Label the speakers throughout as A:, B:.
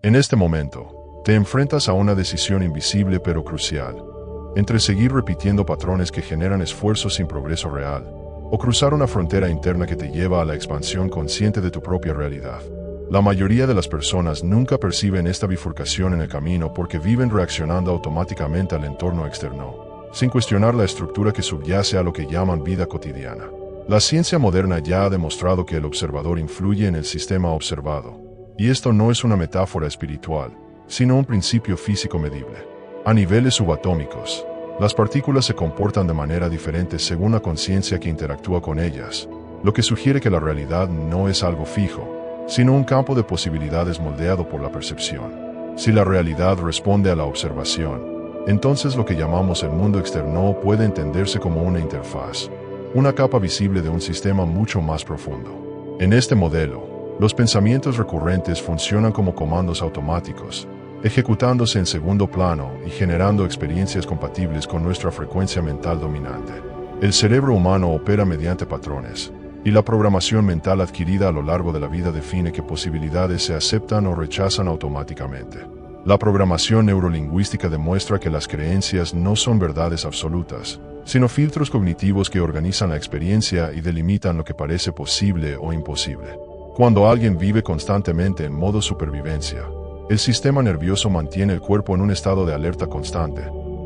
A: En este momento, te enfrentas a una decisión invisible pero crucial, entre seguir repitiendo patrones que generan esfuerzo sin progreso real, o cruzar una frontera interna que te lleva a la expansión consciente de tu propia realidad. La mayoría de las personas nunca perciben esta bifurcación en el camino porque viven reaccionando automáticamente al entorno externo, sin cuestionar la estructura que subyace a lo que llaman vida cotidiana. La ciencia moderna ya ha demostrado que el observador influye en el sistema observado, y esto no es una metáfora espiritual, sino un principio físico medible. A niveles subatómicos, las partículas se comportan de manera diferente según la conciencia que interactúa con ellas, lo que sugiere que la realidad no es algo fijo, sino un campo de posibilidades moldeado por la percepción. Si la realidad responde a la observación, entonces lo que llamamos el mundo externo puede entenderse como una interfaz, una capa visible de un sistema mucho más profundo. En este modelo, los pensamientos recurrentes funcionan como comandos automáticos, ejecutándose en segundo plano y generando experiencias compatibles con nuestra frecuencia mental dominante. El cerebro humano opera mediante patrones, y la programación mental adquirida a lo largo de la vida define qué posibilidades se aceptan o rechazan automáticamente. La programación neurolingüística demuestra que las creencias no son verdades absolutas, sino filtros cognitivos que organizan la experiencia y delimitan lo que parece posible o imposible. Cuando alguien vive constantemente en modo supervivencia, el sistema nervioso mantiene el cuerpo en un estado de alerta constante,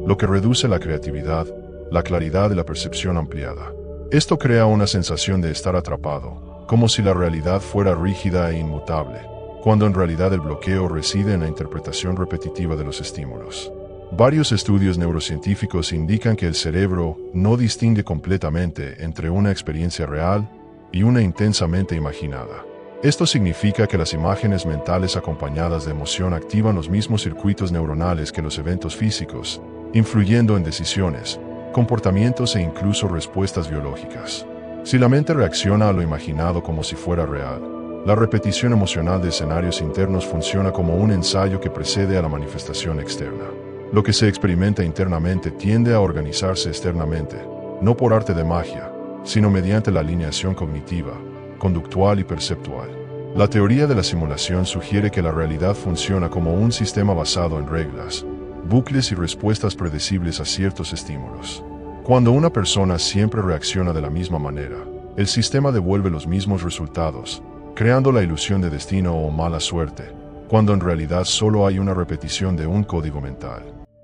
A: lo que reduce la creatividad, la claridad y la percepción ampliada. Esto crea una sensación de estar atrapado, como si la realidad fuera rígida e inmutable, cuando en realidad el bloqueo reside en la interpretación repetitiva de los estímulos. Varios estudios neurocientíficos indican que el cerebro no distingue completamente entre una experiencia real y una intensamente imaginada. Esto significa que las imágenes mentales acompañadas de emoción activan los mismos circuitos neuronales que los eventos físicos, influyendo en decisiones, comportamientos e incluso respuestas biológicas. Si la mente reacciona a lo imaginado como si fuera real, la repetición emocional de escenarios internos funciona como un ensayo que precede a la manifestación externa. Lo que se experimenta internamente tiende a organizarse externamente, no por arte de magia, sino mediante la alineación cognitiva, conductual y perceptual. La teoría de la simulación sugiere que la realidad funciona como un sistema basado en reglas, bucles y respuestas predecibles a ciertos estímulos. Cuando una persona siempre reacciona de la misma manera, el sistema devuelve los mismos resultados, creando la ilusión de destino o mala suerte, cuando en realidad solo hay una repetición de un código mental.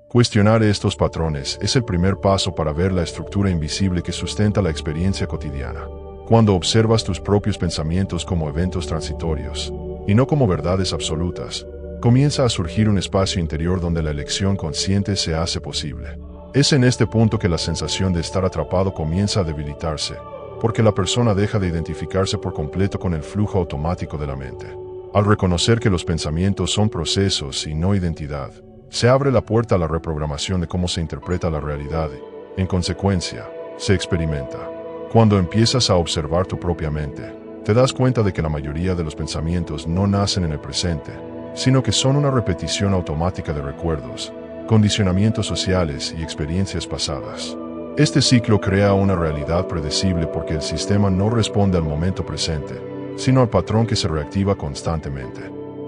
A: Cuestionar estos patrones es el primer paso para ver la estructura invisible que sustenta la experiencia cotidiana. Cuando observas tus propios pensamientos como eventos transitorios, y no como verdades absolutas, comienza a surgir un espacio interior donde la elección consciente se hace posible. Es en este punto que la sensación de estar atrapado comienza a debilitarse, porque la persona deja de identificarse por completo con el flujo automático de la mente. Al reconocer que los pensamientos son procesos y no identidad, se abre la puerta a la reprogramación de cómo se interpreta la realidad y, en consecuencia, se experimenta. Cuando empiezas a observar tu propia mente, te das cuenta de que la mayoría de los pensamientos no nacen en el presente, sino que son una repetición automática de recuerdos, condicionamientos sociales y experiencias pasadas. Este ciclo crea una realidad predecible porque el sistema no responde al momento presente, sino al patrón que se reactiva constantemente.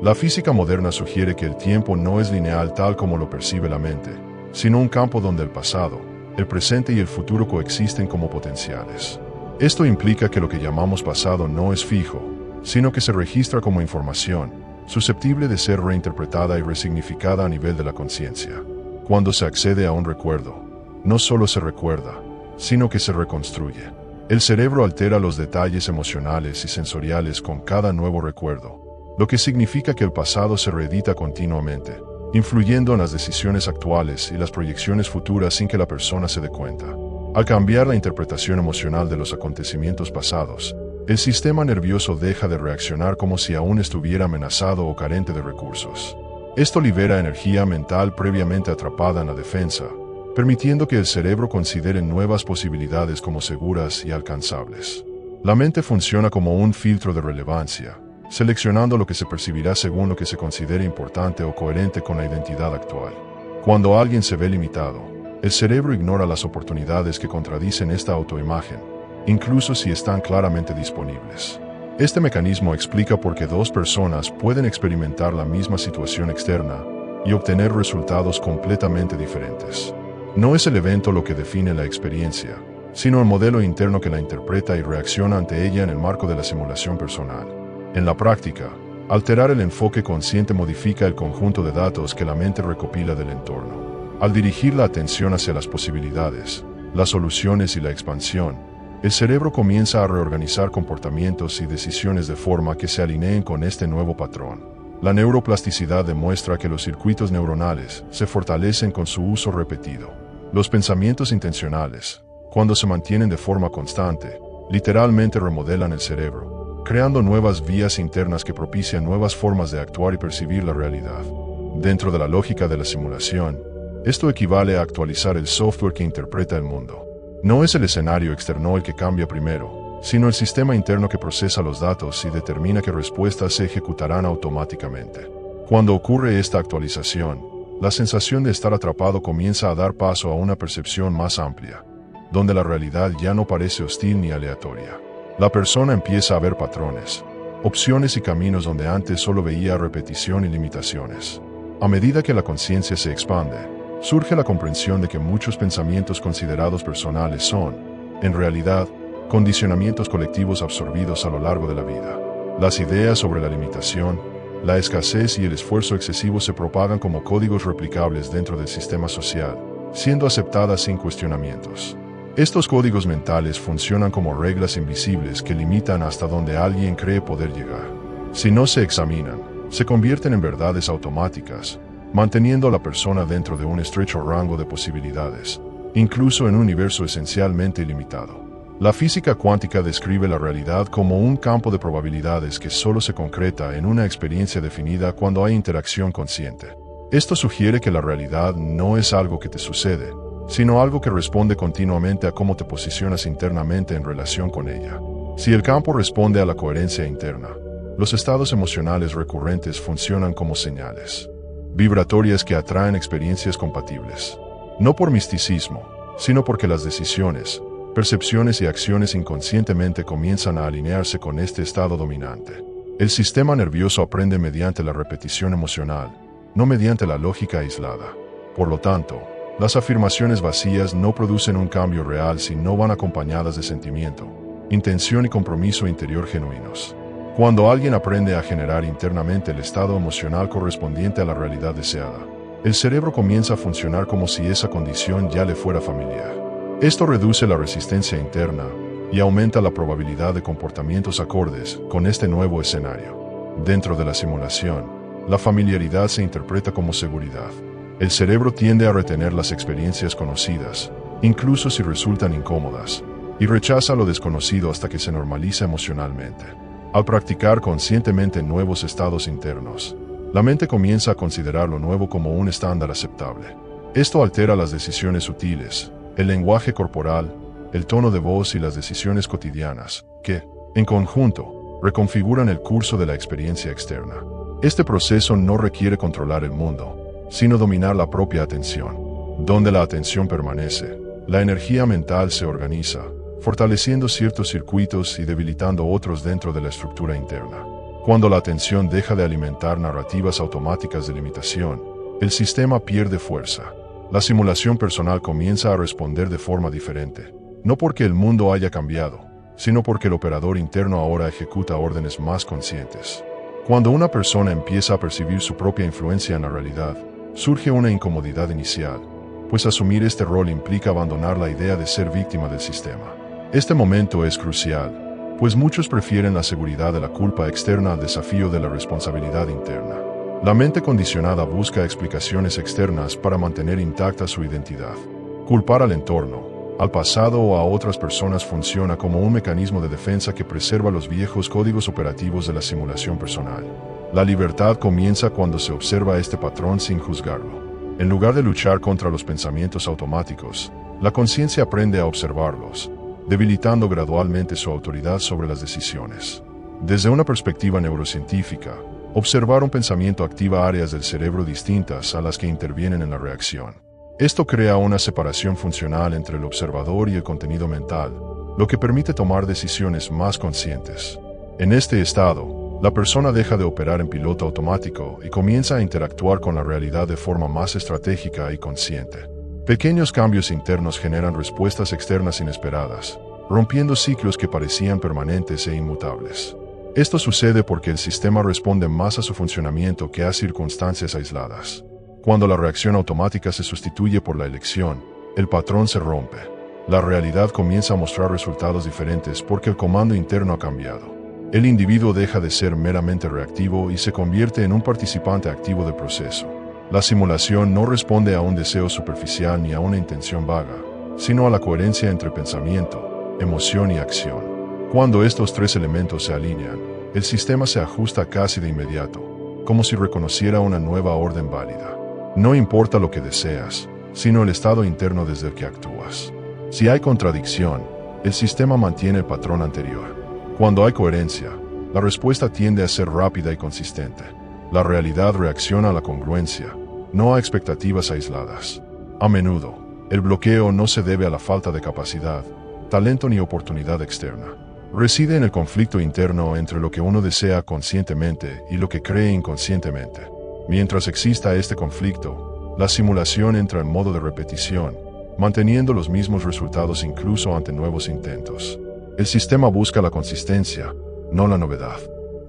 A: La física moderna sugiere que el tiempo no es lineal tal como lo percibe la mente, sino un campo donde el pasado, el presente y el futuro coexisten como potenciales. Esto implica que lo que llamamos pasado no es fijo, sino que se registra como información, susceptible de ser reinterpretada y resignificada a nivel de la conciencia. Cuando se accede a un recuerdo, no solo se recuerda, sino que se reconstruye. El cerebro altera los detalles emocionales y sensoriales con cada nuevo recuerdo, lo que significa que el pasado se reedita continuamente, influyendo en las decisiones actuales y las proyecciones futuras sin que la persona se dé cuenta. Al cambiar la interpretación emocional de los acontecimientos pasados, el sistema nervioso deja de reaccionar como si aún estuviera amenazado o carente de recursos. Esto libera energía mental previamente atrapada en la defensa, permitiendo que el cerebro considere nuevas posibilidades como seguras y alcanzables. La mente funciona como un filtro de relevancia, seleccionando lo que se percibirá según lo que se considere importante o coherente con la identidad actual. Cuando alguien se ve limitado, el cerebro ignora las oportunidades que contradicen esta autoimagen, incluso si están claramente disponibles. Este mecanismo explica por qué dos personas pueden experimentar la misma situación externa y obtener resultados completamente diferentes. No es el evento lo que define la experiencia, sino el modelo interno que la interpreta y reacciona ante ella en el marco de la simulación personal. En la práctica, alterar el enfoque consciente modifica el conjunto de datos que la mente recopila del entorno. Al dirigir la atención hacia las posibilidades, las soluciones y la expansión, el cerebro comienza a reorganizar comportamientos y decisiones de forma que se alineen con este nuevo patrón. La neuroplasticidad demuestra que los circuitos neuronales se fortalecen con su uso repetido. Los pensamientos intencionales, cuando se mantienen de forma constante, literalmente remodelan el cerebro, creando nuevas vías internas que propician nuevas formas de actuar y percibir la realidad. Dentro de la lógica de la simulación, esto equivale a actualizar el software que interpreta el mundo. No es el escenario externo el que cambia primero, sino el sistema interno que procesa los datos y determina qué respuestas se ejecutarán automáticamente. Cuando ocurre esta actualización, la sensación de estar atrapado comienza a dar paso a una percepción más amplia, donde la realidad ya no parece hostil ni aleatoria. La persona empieza a ver patrones, opciones y caminos donde antes solo veía repetición y limitaciones. A medida que la conciencia se expande, surge la comprensión de que muchos pensamientos considerados personales son, en realidad, condicionamientos colectivos absorbidos a lo largo de la vida. Las ideas sobre la limitación, la escasez y el esfuerzo excesivo se propagan como códigos replicables dentro del sistema social, siendo aceptadas sin cuestionamientos. Estos códigos mentales funcionan como reglas invisibles que limitan hasta donde alguien cree poder llegar. Si no se examinan, se convierten en verdades automáticas, manteniendo a la persona dentro de un estrecho rango de posibilidades, incluso en un universo esencialmente ilimitado. La física cuántica describe la realidad como un campo de probabilidades que solo se concreta en una experiencia definida cuando hay interacción consciente. Esto sugiere que la realidad no es algo que te sucede, sino algo que responde continuamente a cómo te posicionas internamente en relación con ella. Si el campo responde a la coherencia interna, los estados emocionales recurrentes funcionan como señales vibratorias que atraen experiencias compatibles. No por misticismo, sino porque las decisiones, percepciones y acciones inconscientemente comienzan a alinearse con este estado dominante. El sistema nervioso aprende mediante la repetición emocional, no mediante la lógica aislada. Por lo tanto, las afirmaciones vacías no producen un cambio real si no van acompañadas de sentimiento, intención y compromiso interior genuinos. Cuando alguien aprende a generar internamente el estado emocional correspondiente a la realidad deseada, el cerebro comienza a funcionar como si esa condición ya le fuera familiar. Esto reduce la resistencia interna y aumenta la probabilidad de comportamientos acordes con este nuevo escenario. Dentro de la simulación, la familiaridad se interpreta como seguridad. El cerebro tiende a retener las experiencias conocidas, incluso si resultan incómodas, y rechaza lo desconocido hasta que se normaliza emocionalmente. Al practicar conscientemente nuevos estados internos, la mente comienza a considerar lo nuevo como un estándar aceptable. Esto altera las decisiones sutiles, el lenguaje corporal, el tono de voz y las decisiones cotidianas, que, en conjunto, reconfiguran el curso de la experiencia externa. Este proceso no requiere controlar el mundo, sino dominar la propia atención. Donde la atención permanece, la energía mental se organiza, fortaleciendo ciertos circuitos y debilitando otros dentro de la estructura interna. Cuando la atención deja de alimentar narrativas automáticas de limitación, el sistema pierde fuerza. La simulación personal comienza a responder de forma diferente, no porque el mundo haya cambiado, sino porque el operador interno ahora ejecuta órdenes más conscientes. Cuando una persona empieza a percibir su propia influencia en la realidad, surge una incomodidad inicial, pues asumir este rol implica abandonar la idea de ser víctima del sistema. Este momento es crucial, pues muchos prefieren la seguridad de la culpa externa al desafío de la responsabilidad interna. La mente condicionada busca explicaciones externas para mantener intacta su identidad. Culpar al entorno, al pasado o a otras personas funciona como un mecanismo de defensa que preserva los viejos códigos operativos de la simulación personal. La libertad comienza cuando se observa este patrón sin juzgarlo. En lugar de luchar contra los pensamientos automáticos, la conciencia aprende a observarlos, debilitando gradualmente su autoridad sobre las decisiones. Desde una perspectiva neurocientífica, observar un pensamiento activa áreas del cerebro distintas a las que intervienen en la reacción. Esto crea una separación funcional entre el observador y el contenido mental, lo que permite tomar decisiones más conscientes. En este estado, la persona deja de operar en piloto automático y comienza a interactuar con la realidad de forma más estratégica y consciente. Pequeños cambios internos generan respuestas externas inesperadas, rompiendo ciclos que parecían permanentes e inmutables. Esto sucede porque el sistema responde más a su funcionamiento que a circunstancias aisladas. Cuando la reacción automática se sustituye por la elección, el patrón se rompe. La realidad comienza a mostrar resultados diferentes porque el comando interno ha cambiado. El individuo deja de ser meramente reactivo y se convierte en un participante activo del proceso. La simulación no responde a un deseo superficial ni a una intención vaga, sino a la coherencia entre pensamiento, emoción y acción. Cuando estos tres elementos se alinean, el sistema se ajusta casi de inmediato, como si reconociera una nueva orden válida. No importa lo que deseas, sino el estado interno desde el que actúas. Si hay contradicción, el sistema mantiene el patrón anterior. Cuando hay coherencia, la respuesta tiende a ser rápida y consistente. La realidad reacciona a la congruencia, no a expectativas aisladas. A menudo, el bloqueo no se debe a la falta de capacidad, talento ni oportunidad externa. Reside en el conflicto interno entre lo que uno desea conscientemente y lo que cree inconscientemente. Mientras exista este conflicto, la simulación entra en modo de repetición, manteniendo los mismos resultados incluso ante nuevos intentos. El sistema busca la consistencia, no la novedad.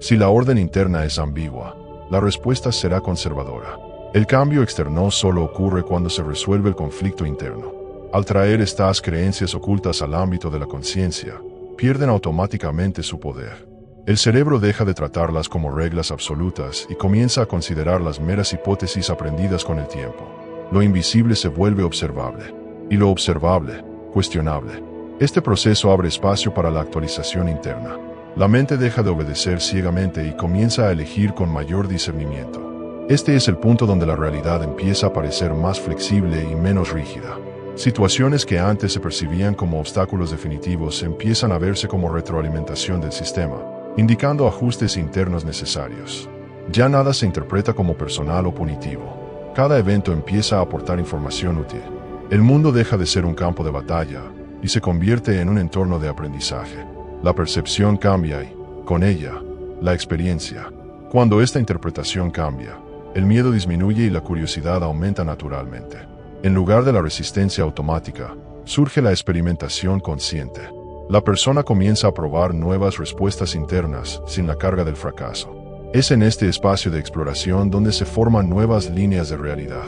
A: Si la orden interna es ambigua, la respuesta será conservadora. El cambio externo solo ocurre cuando se resuelve el conflicto interno. Al traer estas creencias ocultas al ámbito de la conciencia, pierden automáticamente su poder. El cerebro deja de tratarlas como reglas absolutas y comienza a considerarlas meras hipótesis aprendidas con el tiempo. Lo invisible se vuelve observable, y lo observable, cuestionable. Este proceso abre espacio para la actualización interna. La mente deja de obedecer ciegamente y comienza a elegir con mayor discernimiento. Este es el punto donde la realidad empieza a parecer más flexible y menos rígida. Situaciones que antes se percibían como obstáculos definitivos empiezan a verse como retroalimentación del sistema, indicando ajustes internos necesarios. Ya nada se interpreta como personal o punitivo. Cada evento empieza a aportar información útil. El mundo deja de ser un campo de batalla y se convierte en un entorno de aprendizaje. La percepción cambia y, con ella, la experiencia. Cuando esta interpretación cambia, el miedo disminuye y la curiosidad aumenta naturalmente. En lugar de la resistencia automática, surge la experimentación consciente. La persona comienza a probar nuevas respuestas internas sin la carga del fracaso. Es en este espacio de exploración donde se forman nuevas líneas de realidad.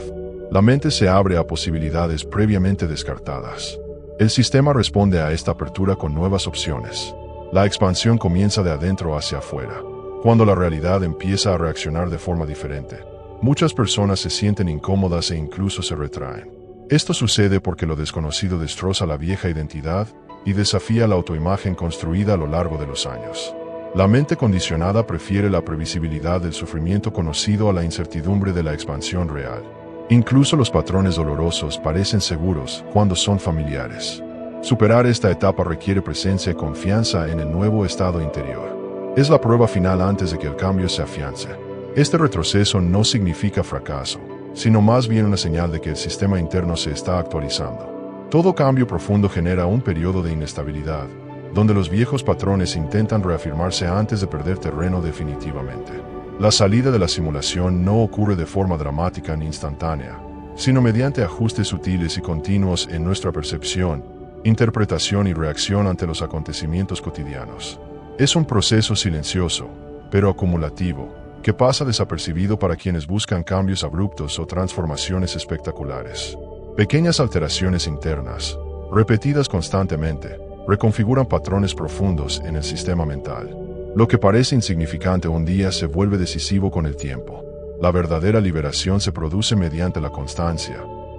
A: La mente se abre a posibilidades previamente descartadas. El sistema responde a esta apertura con nuevas opciones. La expansión comienza de adentro hacia afuera. Cuando la realidad empieza a reaccionar de forma diferente, muchas personas se sienten incómodas e incluso se retraen. Esto sucede porque lo desconocido destroza la vieja identidad y desafía la autoimagen construida a lo largo de los años. La mente condicionada prefiere la previsibilidad del sufrimiento conocido a la incertidumbre de la expansión real. Incluso los patrones dolorosos parecen seguros cuando son familiares. Superar esta etapa requiere presencia y confianza en el nuevo estado interior. Es la prueba final antes de que el cambio se afiance. Este retroceso no significa fracaso, sino más bien una señal de que el sistema interno se está actualizando. Todo cambio profundo genera un periodo de inestabilidad, donde los viejos patrones intentan reafirmarse antes de perder terreno definitivamente. La salida de la simulación no ocurre de forma dramática ni instantánea, sino mediante ajustes sutiles y continuos en nuestra percepción, interpretación y reacción ante los acontecimientos cotidianos. Es un proceso silencioso, pero acumulativo, que pasa desapercibido para quienes buscan cambios abruptos o transformaciones espectaculares. Pequeñas alteraciones internas, repetidas constantemente, reconfiguran patrones profundos en el sistema mental. Lo que parece insignificante un día se vuelve decisivo con el tiempo. La verdadera liberación se produce mediante la constancia,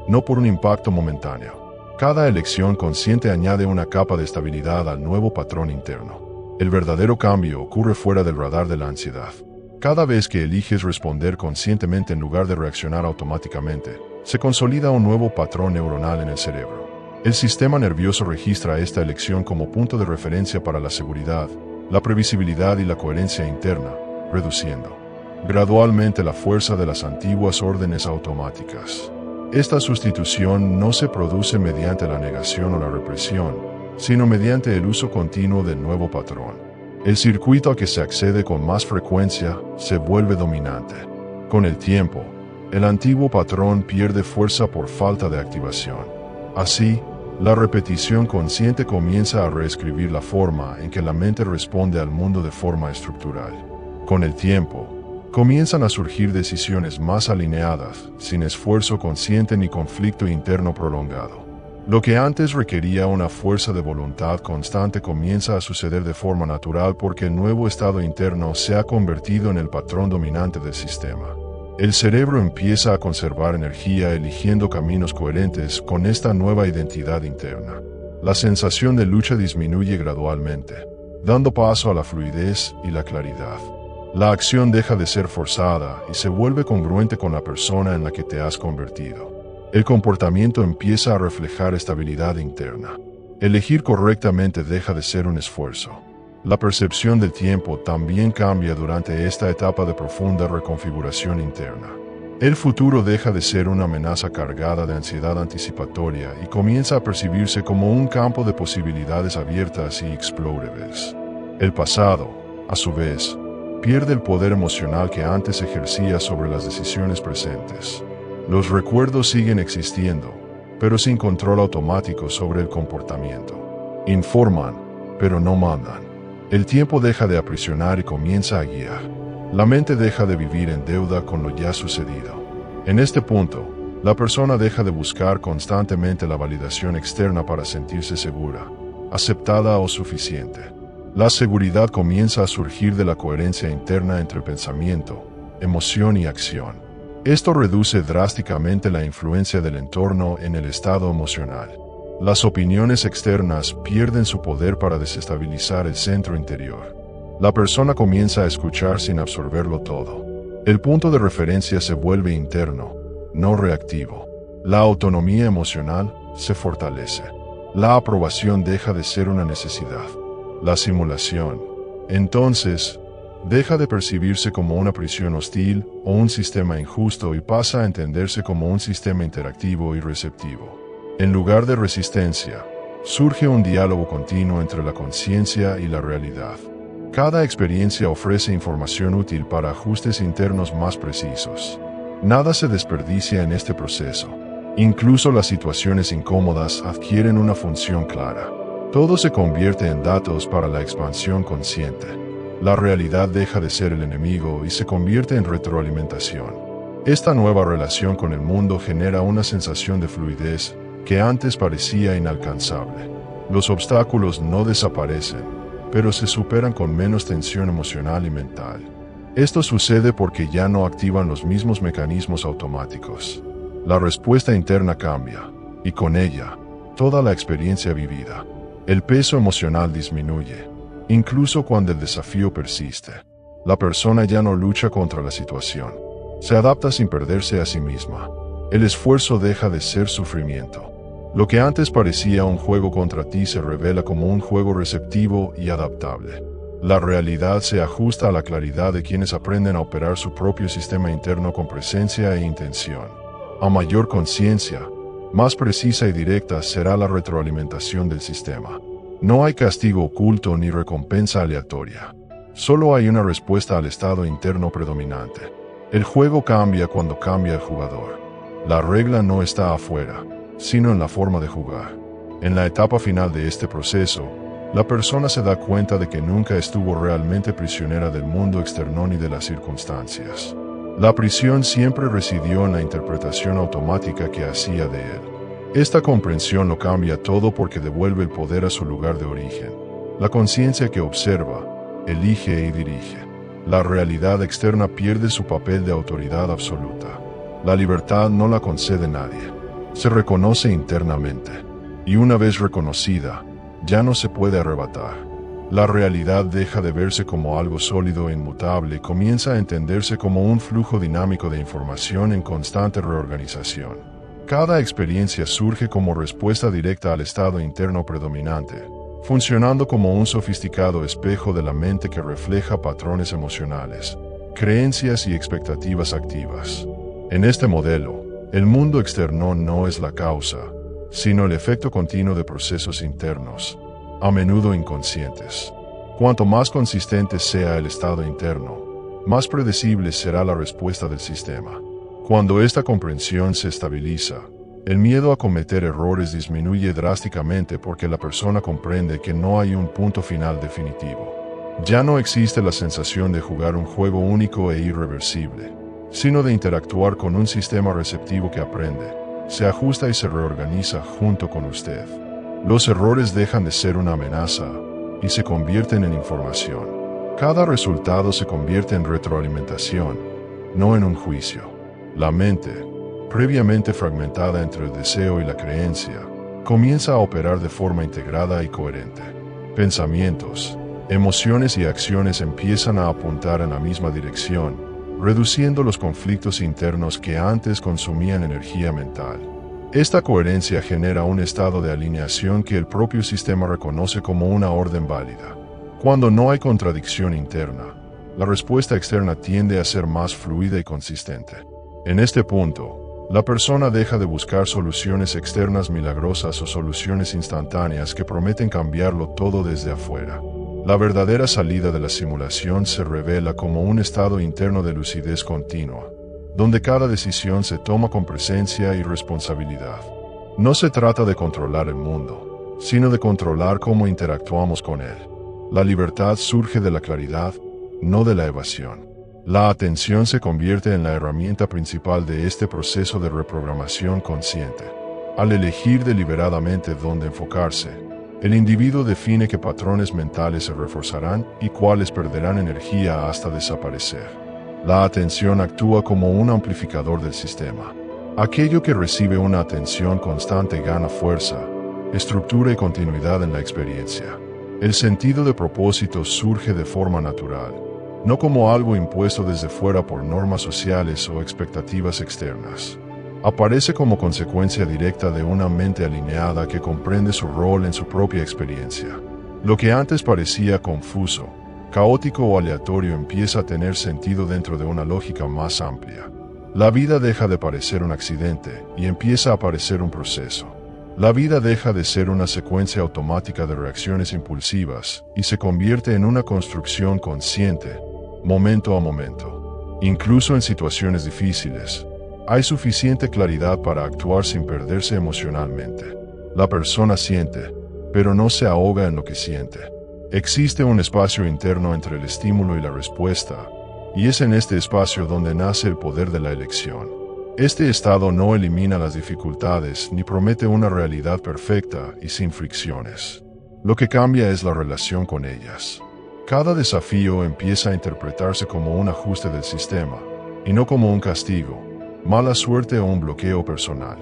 A: no por un impacto momentáneo. Cada elección consciente añade una capa de estabilidad al nuevo patrón interno. El verdadero cambio ocurre fuera del radar de la ansiedad. Cada vez que eliges responder conscientemente en lugar de reaccionar automáticamente, se consolida un nuevo patrón neuronal en el cerebro. El sistema nervioso registra esta elección como punto de referencia para la seguridad, la previsibilidad y la coherencia interna, reduciendo gradualmente la fuerza de las antiguas órdenes automáticas. Esta sustitución no se produce mediante la negación o la represión, sino mediante el uso continuo del nuevo patrón. El circuito a que se accede con más frecuencia se vuelve dominante. Con el tiempo, el antiguo patrón pierde fuerza por falta de activación. Así, la repetición consciente comienza a reescribir la forma en que la mente responde al mundo de forma estructural. Con el tiempo, comienzan a surgir decisiones más alineadas, sin esfuerzo consciente ni conflicto interno prolongado. Lo que antes requería una fuerza de voluntad constante comienza a suceder de forma natural porque el nuevo estado interno se ha convertido en el patrón dominante del sistema. El cerebro empieza a conservar energía eligiendo caminos coherentes con esta nueva identidad interna. La sensación de lucha disminuye gradualmente, dando paso a la fluidez y la claridad. La acción deja de ser forzada y se vuelve congruente con la persona en la que te has convertido. El comportamiento empieza a reflejar estabilidad interna. Elegir correctamente deja de ser un esfuerzo. La percepción del tiempo también cambia durante esta etapa de profunda reconfiguración interna. El futuro deja de ser una amenaza cargada de ansiedad anticipatoria y comienza a percibirse como un campo de posibilidades abiertas y explorables. El pasado, a su vez, pierde el poder emocional que antes ejercía sobre las decisiones presentes. Los recuerdos siguen existiendo, pero sin control automático sobre el comportamiento. Informan, pero no mandan. El tiempo deja de aprisionar y comienza a guiar. La mente deja de vivir en deuda con lo ya sucedido. En este punto, la persona deja de buscar constantemente la validación externa para sentirse segura, aceptada o suficiente. La seguridad comienza a surgir de la coherencia interna entre pensamiento, emoción y acción. Esto reduce drásticamente la influencia del entorno en el estado emocional. Las opiniones externas pierden su poder para desestabilizar el centro interior. La persona comienza a escuchar sin absorberlo todo. El punto de referencia se vuelve interno, no reactivo. La autonomía emocional se fortalece. La aprobación deja de ser una necesidad. La simulación, entonces, deja de percibirse como una prisión hostil o un sistema injusto y pasa a entenderse como un sistema interactivo y receptivo. En lugar de resistencia, surge un diálogo continuo entre la conciencia y la realidad. Cada experiencia ofrece información útil para ajustes internos más precisos. Nada se desperdicia en este proceso. Incluso las situaciones incómodas adquieren una función clara. Todo se convierte en datos para la expansión consciente. La realidad deja de ser el enemigo y se convierte en retroalimentación. Esta nueva relación con el mundo genera una sensación de fluidez que antes parecía inalcanzable. Los obstáculos no desaparecen, pero se superan con menos tensión emocional y mental. Esto sucede porque ya no activan los mismos mecanismos automáticos. La respuesta interna cambia, y con ella, toda la experiencia vivida. El peso emocional disminuye, incluso cuando el desafío persiste. La persona ya no lucha contra la situación. Se adapta sin perderse a sí misma. El esfuerzo deja de ser sufrimiento. Lo que antes parecía un juego contra ti se revela como un juego receptivo y adaptable. La realidad se ajusta a la claridad de quienes aprenden a operar su propio sistema interno con presencia e intención. A mayor conciencia, más precisa y directa será la retroalimentación del sistema. No hay castigo oculto ni recompensa aleatoria. Solo hay una respuesta al estado interno predominante. El juego cambia cuando cambia el jugador. La regla no está afuera, sino en la forma de jugar. En la etapa final de este proceso, la persona se da cuenta de que nunca estuvo realmente prisionera del mundo externo ni de las circunstancias. La prisión siempre residió en la interpretación automática que hacía de él. Esta comprensión lo cambia todo porque devuelve el poder a su lugar de origen. La conciencia que observa, elige y dirige. La realidad externa pierde su papel de autoridad absoluta. La libertad no la concede nadie. Se reconoce internamente. Y una vez reconocida, ya no se puede arrebatar. La realidad deja de verse como algo sólido e inmutable y comienza a entenderse como un flujo dinámico de información en constante reorganización. Cada experiencia surge como respuesta directa al estado interno predominante, funcionando como un sofisticado espejo de la mente que refleja patrones emocionales, creencias y expectativas activas. En este modelo, el mundo externo no es la causa, sino el efecto continuo de procesos internos, a menudo inconscientes. Cuanto más consistente sea el estado interno, más predecible será la respuesta del sistema. Cuando esta comprensión se estabiliza, el miedo a cometer errores disminuye drásticamente porque la persona comprende que no hay un punto final definitivo. Ya no existe la sensación de jugar un juego único e irreversible, sino de interactuar con un sistema receptivo que aprende, se ajusta y se reorganiza junto con usted. Los errores dejan de ser una amenaza y se convierten en información. Cada resultado se convierte en retroalimentación, no en un juicio. La mente, previamente fragmentada entre el deseo y la creencia, comienza a operar de forma integrada y coherente. Pensamientos, emociones y acciones empiezan a apuntar en la misma dirección, reduciendo los conflictos internos que antes consumían energía mental. Esta coherencia genera un estado de alineación que el propio sistema reconoce como una orden válida. Cuando no hay contradicción interna, la respuesta externa tiende a ser más fluida y consistente. En este punto, la persona deja de buscar soluciones externas milagrosas o soluciones instantáneas que prometen cambiarlo todo desde afuera. La verdadera salida de la simulación se revela como un estado interno de lucidez continua, donde cada decisión se toma con presencia y responsabilidad. No se trata de controlar el mundo, sino de controlar cómo interactuamos con él. La libertad surge de la claridad, no de la evasión. La atención se convierte en la herramienta principal de este proceso de reprogramación consciente. Al elegir deliberadamente dónde enfocarse, el individuo define qué patrones mentales se reforzarán y cuáles perderán energía hasta desaparecer. La atención actúa como un amplificador del sistema. Aquello que recibe una atención constante gana fuerza, estructura y continuidad en la experiencia. El sentido de propósito surge de forma natural, no como algo impuesto desde fuera por normas sociales o expectativas externas. Aparece como consecuencia directa de una mente alineada que comprende su rol en su propia experiencia. Lo que antes parecía confuso, caótico o aleatorio empieza a tener sentido dentro de una lógica más amplia. La vida deja de parecer un accidente y empieza a parecer un proceso. La vida deja de ser una secuencia automática de reacciones impulsivas y se convierte en una construcción consciente, momento a momento. Incluso en situaciones difíciles, hay suficiente claridad para actuar sin perderse emocionalmente. La persona siente, pero no se ahoga en lo que siente. Existe un espacio interno entre el estímulo y la respuesta, y es en este espacio donde nace el poder de la elección. Este estado no elimina las dificultades ni promete una realidad perfecta y sin fricciones. Lo que cambia es la relación con ellas. Cada desafío empieza a interpretarse como un ajuste del sistema, y no como un castigo, mala suerte o un bloqueo personal.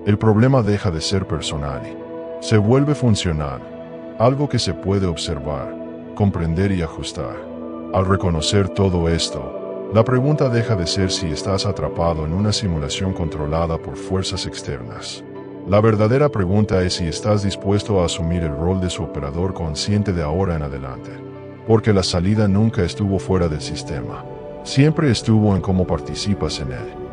A: El problema deja de ser personal y se vuelve funcional, algo que se puede observar, comprender y ajustar. Al reconocer todo esto, la pregunta deja de ser si estás atrapado en una simulación controlada por fuerzas externas. La verdadera pregunta es si estás dispuesto a asumir el rol de su operador consciente de ahora en adelante. Porque la salida nunca estuvo fuera del sistema. Siempre estuvo en cómo participas en él.